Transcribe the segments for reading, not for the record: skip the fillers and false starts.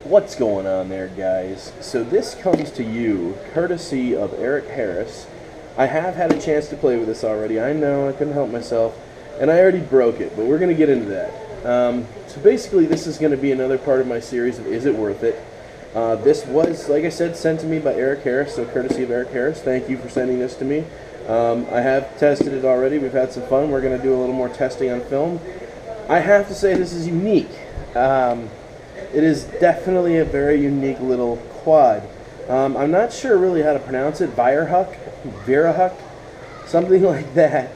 What's going on there, guys? So this comes to you courtesy of Eric Harris. I have had a chance to play with this already. I know, I couldn't help myself, and I already broke it, but we're going to get into that. So basically, this is going to be another part of my series of Is It Worth It? This was, like I said, sent to me by Eric Harris, so courtesy of Eric Harris. Thank you for sending this to me. I have tested it already. We've had some fun. We're going to do a little more testing on film. I have to say this is unique. It is definitely a very unique little quad. I'm not sure really how to pronounce it. Virhuck, something like that.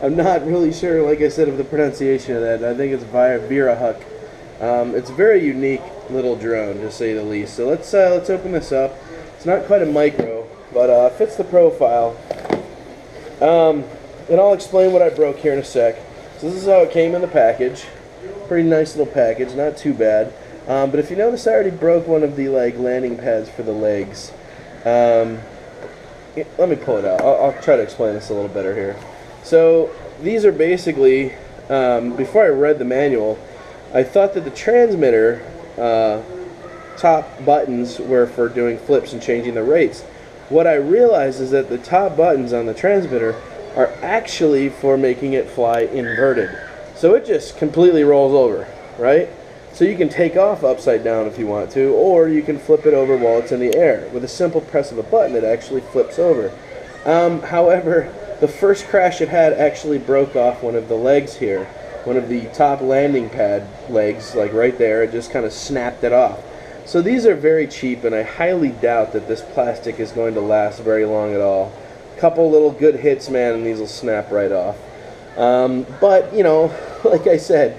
I'm not really sure, like I said, of the pronunciation of that. I think it's Virhuck. It's a very unique little drone, to say the least. So let's open this up. It's not quite a micro, but fits the profile. And I'll explain what I broke here in a sec. So this is how it came in the package. Pretty nice little package, not too bad. But if you notice, I already broke one of the landing pads for the legs. Let me pull it out. I'll try to explain this a little better here. So these are basically, before I read the manual, I thought that the transmitter top buttons were for doing flips and changing the rates. What I realized is that the top buttons on the transmitter are actually for making it fly inverted. So it just completely rolls over, right? So you can take off upside down if you want to, or you can flip it over while it's in the air. With a simple press of a button, it actually flips over. However, the first crash it had actually broke off one of the legs here. One of the top landing pad legs, like right there, it just kind of snapped it off. So these are very cheap, and I highly doubt that this plastic is going to last very long at all. A couple little good hits, man, and these will snap right off. But, you know, like I said,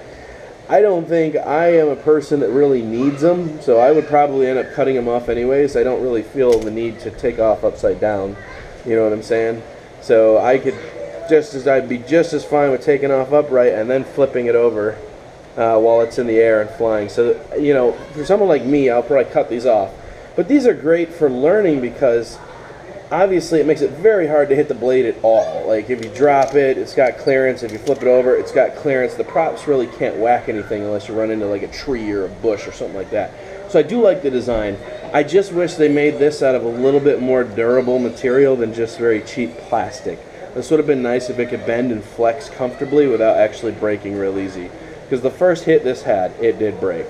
I don't think I am a person that really needs them, so I would probably end up cutting them off anyways. I don't really feel the need to take off upside down, you know what I'm saying? So I'd be just as fine with taking off upright and then flipping it over while it's in the air and flying. So, you know, for someone like me, I'll probably cut these off. But these are great for learning because obviously it makes it very hard to hit the blade at all. Like if you drop it, it's got clearance. If you flip it over, it's got clearance. The props really can't whack anything unless you run into like a tree or a bush or something like that. So I do like the design. I just wish they made this out of a little bit more durable material than just very cheap plastic. This would have been nice if it could bend and flex comfortably without actually breaking real easy. Because the first hit this had, it did break.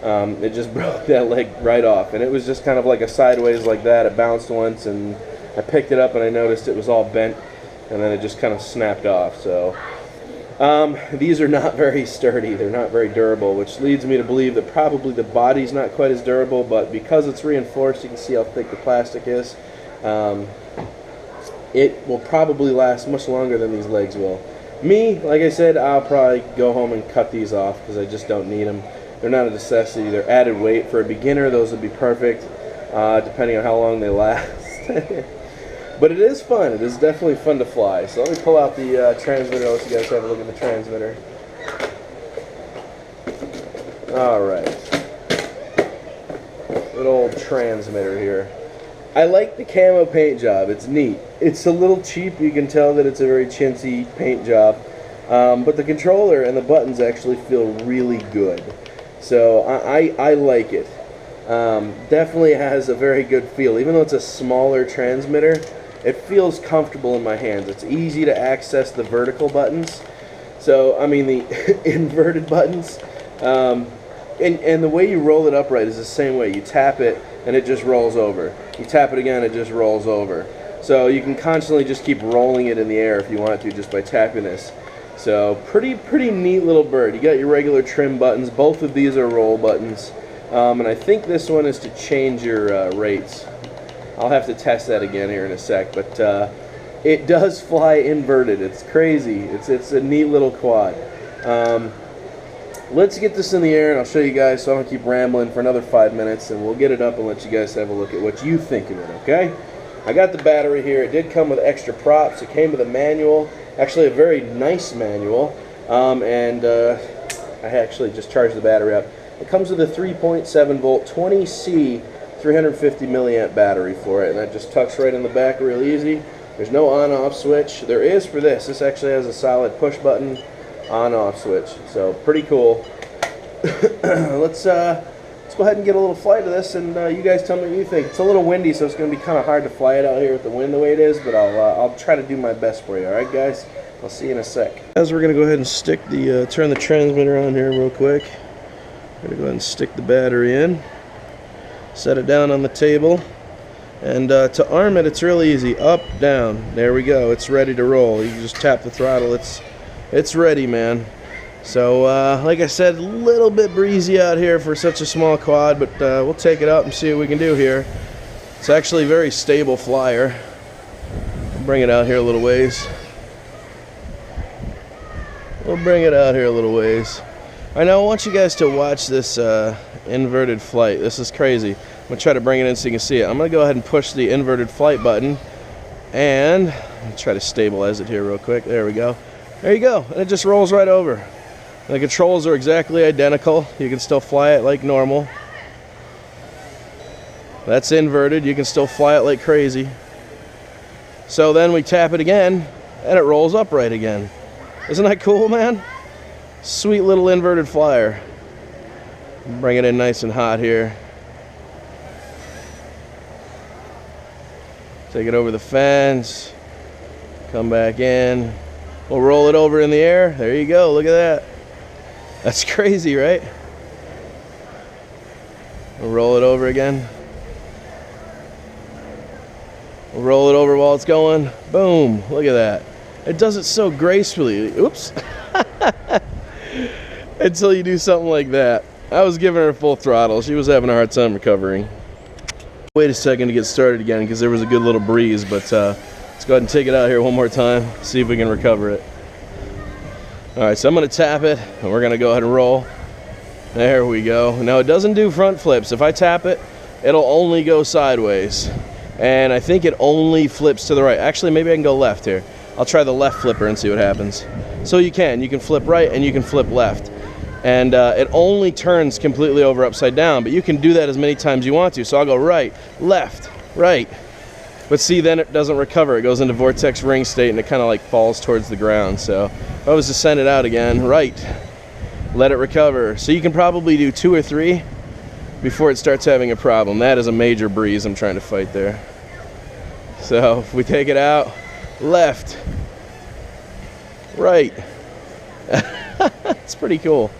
It just broke that leg right off. And it was just kind of like a sideways like that. It bounced once and I picked it up and I noticed it was all bent, and then it just kind of snapped off. So these are not very sturdy. They're not very durable, which leads me to believe that probably the body's not quite as durable, but because it's reinforced, you can see how thick the plastic is. It will probably last much longer than these legs will. Me, like I said, I'll probably go home and cut these off because I just don't need them. They're not a necessity. They're added weight. For a beginner, those would be perfect, depending on how long they last. But it is fun. It is definitely fun to fly. So let me pull out the transmitter. I'll let you guys have a look at the transmitter. Alright. Good old transmitter here. I like the camo paint job. It's neat. It's a little cheap. You can tell that it's a very chintzy paint job. But the controller and the buttons actually feel really good. So I like it. Definitely has a very good feel. Even though it's a smaller transmitter, it feels comfortable in my hands. It's easy to access the vertical buttons. So, I mean the inverted buttons. And the way you roll it upright is the same way. You tap it and it just rolls over. You tap it again, it just rolls over. So you can constantly just keep rolling it in the air if you want to just by tapping this. So pretty neat little bird. You got your regular trim buttons. Both of these are roll buttons. And I think this one is to change your rates. I'll have to test that again here in a sec, but it does fly inverted. It's crazy. It's a neat little quad. Let's get this in the air and I'll show you guys, so I don't keep rambling for another 5 minutes, and we'll get it up and let you guys have a look at what you think of it, okay? I got the battery here. It did come with extra props. It came with a manual, actually a very nice manual, and I actually just charged the battery up. It comes with a 3.7 volt 20C 350 milliamp battery for it, and that just tucks right in the back real easy. There's no on-off switch. There is for this. This actually has a solid push button on-off switch, so pretty cool. Let's let's go ahead and get a little flight of this, and you guys tell me what you think. It's a little windy, so it's going to be kind of hard to fly it out here with the wind the way it is, but I'll try to do my best for you. All right, guys? I'll see you in a sec. As we're going to go ahead and stick the turn the transmitter on here real quick. We're going to go ahead and stick the battery in, set it down on the table, and to arm it, it's really easy. Up, down. There we go. It's ready to roll. You just tap the throttle. It's ready, man. So, like I said, a little bit breezy out here for such a small quad, but we'll take it up and see what we can do here. It's actually a very stable flyer. Bring it out here a little ways. We'll bring it out here a little ways. All right, now I want you guys to watch this inverted flight. This is crazy. I'm going to try to bring it in so you can see it. I'm going to go ahead and push the inverted flight button, and I'll try to stabilize it here real quick. There we go. There you go. And it just rolls right over. The controls are exactly identical. You can still fly it like normal. That's inverted. You can still fly it like crazy. So then we tap it again, and it rolls upright again. Isn't that cool, man? Sweet little inverted flyer. Bring it in nice and hot here. Take it over the fence. Come back in. We'll roll it over in the air. There you go. Look at that. That's crazy, right? We'll roll it over again. We'll roll it over while it's going. Boom. Look at that. It does it so gracefully. Oops. Until you do something like that. I was giving her full throttle. She was having a hard time recovering. Wait a second to get started again because there was a good little breeze, but let's go ahead and take it out here one more time, see if we can recover it. Alright, so I'm going to tap it, and we're going to go ahead and roll. There we go. Now, it doesn't do front flips. If I tap it, it'll only go sideways. And I think it only flips to the right. Actually, maybe I can go left here. I'll try the left flipper and see what happens. So you can flip right and you can flip left. And it only turns completely over upside down, but you can do that as many times you want to. So I'll go right, left, right. But see, then it doesn't recover. It goes into vortex ring state and it kind of like falls towards the ground. So if I was to send it out again, right, let it recover. So you can probably do 2 or 3 before it starts having a problem. That is a major breeze I'm trying to fight there. So if we take it out, left, right. It's pretty cool.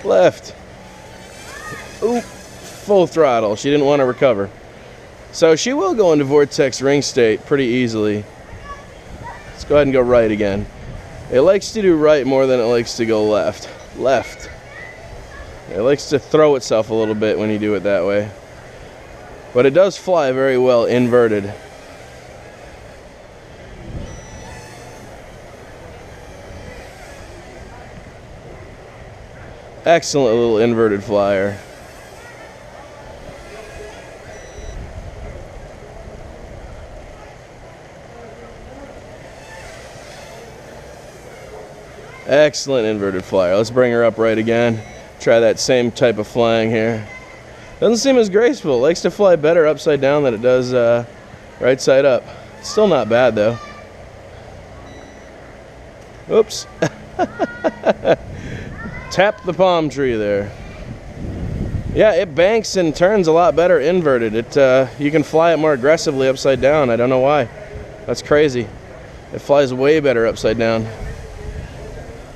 Left. Oop. Full throttle. She didn't want to recover. So she will go into vortex ring state pretty easily. Let's go ahead and go right again. It likes to do right more than it likes to go left. Left. It likes to throw itself a little bit when you do it that way. But it does fly very well inverted. Excellent little inverted flyer. Excellent inverted flyer. Let's bring her up right again. Try that same type of flying here. Doesn't seem as graceful. It likes to fly better upside down than it does right side up. Still not bad though. Oops. Tap the palm tree there. Yeah, it banks and turns a lot better inverted. You can fly it more aggressively upside down. I don't know why. That's crazy. It flies way better upside down.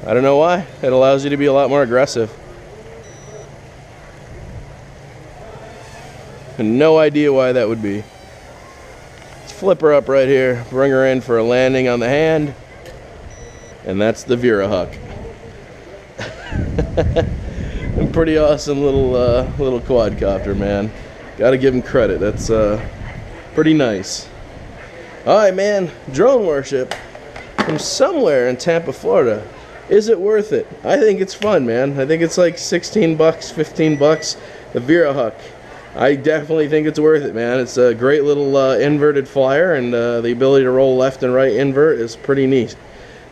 I don't know why. It allows you to be a lot more aggressive. No idea why that would be. Let's flip her up right here. Bring her in for a landing on the hand. And that's the Virhuck. Pretty awesome little quadcopter, man. Gotta give him credit. That's pretty nice. Alright, man. Drone worship from somewhere in Tampa, Florida. Is it worth it? I think it's fun, man. I think it's like 16 bucks, 15 bucks. The Virhuck. I definitely think it's worth it, man. It's a great little inverted flyer, and the ability to roll left and right invert is pretty neat.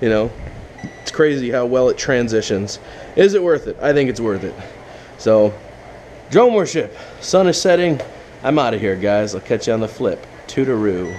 You know, it's crazy how well it transitions. Is it worth it? I think it's worth it. So, drone worship. Sun is setting. I'm out of here, guys. I'll catch you on the flip. Tootaroo.